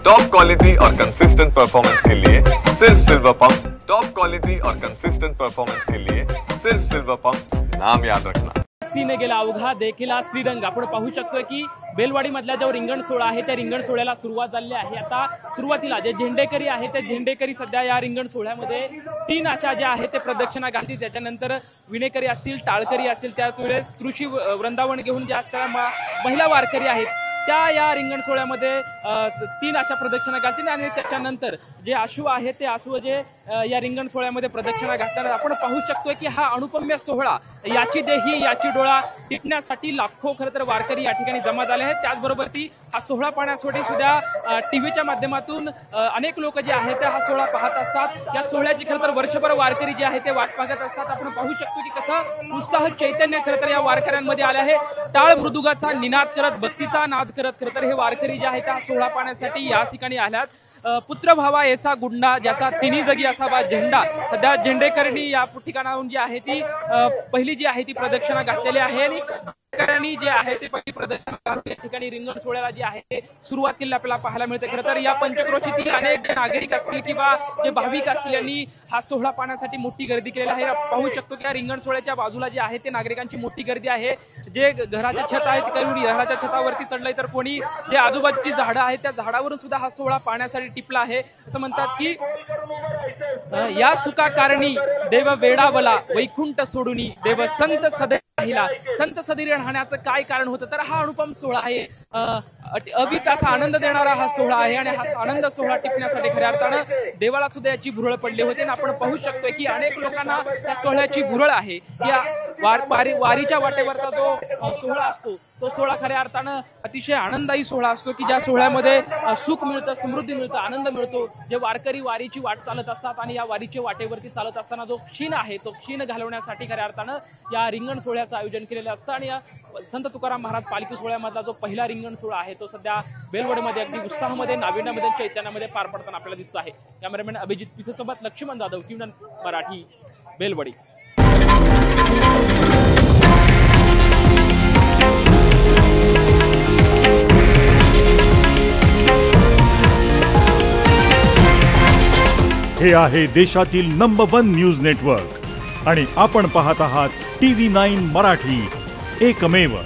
Top quality और consistent performance के लिए सिर्फ सिल्वर पंप्स। टॉप क्वालिटी और कंसिस्टेंट परफॉर्मेंस के लिए सिर्फ सिल्वर पंप्स, नाम याद रखना। सीने गेला अवघा देखीला श्रीरंग आपण पाहू शकतोय की बेलवाडी मधला जो रिंगण सोहळा आहे त्या रिंगण सोहळ्याला सुरुवात झाली आहे। आता सुरुवातीला जे झेंडेकरी आहे ते झेंडेकरी सध्या या रिंगण सोहळ्यामध्ये 3 आशा ज्या आहेत ते प्रदक्षिणा घालतील। त्याच्यानंतर विणेकरी असतील, टाळकरी असतील, त्याच वेळेस तुळशी वृंदावन घेऊन ज्या असणाऱ्या महिला वारकरी आहेत त्या या रिंगण सोहळ्यामध्ये 3 अशा प्रदक्षिणा घालतील आणि त्याच्यानंतर जे आशु आहे ते आशु जे या रिंगण सोहळ्यामध्ये प्रदक्षिणा घालताना आपण पाहू शकतोय की हा अनुपम्य सोहळा याची देही याची डोळा टिपण्यासाठी लाखो खरं तर वारकरी या ठिकाणी जमा झाले आहेत। त्याचबरोबर हा सोहळा पाहण्यासाठी सुद्धा टीव्हीच्या माध्यमातून अनेक लोक जे आहेत ते हा सोहळा पाहत असतात। या सोहळ्याची खरं तर वर्षभर वारकरी जे आहेत ते वाट पाहत असतात। आपण पाहू शकतो की कसं उत्साह चैतन्य खरं तर या वारकऱ्यांमध्ये आले आहे। टाळ मृदुगाचा निनाद करत, भक्तीचा नाद करत खरं तर हे वारकरी जे आहेत हा सोहळा पाहण्यासाठी या ठिकाणी आल्यात। पुत्र भावा ऐसा गुंडा ज्याचा तिन्ही जगी असावा झेंडा, सध्या झेंडेकरणी या ठिकाणाहून जी आहे ती पहिली जी आहे ती प्रदक्षिणा घातलेली आहे आणि झेंडेकरांनी जे आहे ते पहिली प्रदक्षिणा घालून या ठिकाणी रिंगण सोहळ्याला जे आहे ते सुरुवात केली आपल्याला पाहायला मिळते। खरं तर या पंचक्रोशीतील अनेक नागरिक असतील किंवा जे भाविक असतील यांनी हा सोहळा पाहण्यासाठी मोठी गर्दी केलेली आहे। पाहू शकतो की या रिंगण सोहळ्याच्या बाजूला जे आहे ते नागरिकांची मोठी गर्दी आहे। जे घराचे छत आहेत कोणी घराच्या छतावरती चढलंय तर कोणी जे आजूबाजूची झाडं आहेत त्या झाडावरून सुद्धा हा सोहळा पाहण्यासाठी टिपला आहे। असं म्हणतात की या सुका कारणी देव वेडावला वैकुंठ सोडूनी देव संत सदैव राहिला। संत सदैव राहण्याचं काय कारण होतं तर हा अनुपम सोहळा आहे, अभित असा आनंद देणारा हा सोहळा आहे आणि हा आनंद सोहळा टिपण्यासाठी खऱ्या अर्थानं देवाला सुद्धा याची भुरळ पडली होती आणि आपण पाहू शकतोय की अनेक लोकांना या सोहळ्याची भुरळ आहे। या वारीच्या वाटेवरचा जो सोहळा असतो तो सोहळा खऱ्या अर्थानं अतिशय आनंददायी सोहळा असतो की ज्या सोहळ्यामध्ये सुख मिळतं, समृद्धी मिळतं, आनंद मिळतो। जे वारकरी वारीची वाट चालत असतात आणि या वारीच्या वाटेवरती चालत असताना जो क्षीण आहे तो क्षीण घालवण्यासाठी खऱ्या अर्थानं या रिंगण सोहळ्याचं आयोजन केलेलं असतं आणि या संत तुकाराम महाराज पालखी सोहळ्यामधला जो पहिला रिंगण सोहळा आहे तो सध्या बेलवडमध्ये अगदी उत्साहामध्ये, नाविन्यामध्ये, चैतन्यामध्ये पार पडताना आपल्याला दिसतो आहे। कॅमेरामॅन अभिजित पिसेसोबत लक्ष्मण जाधव, टीव्ही मराठी, बेलवडी। हे आहे देशातील नंबर 1 न्यूज नेटवर्क आणि आपण पाहत आहात TV9 मराठी, एकमेव।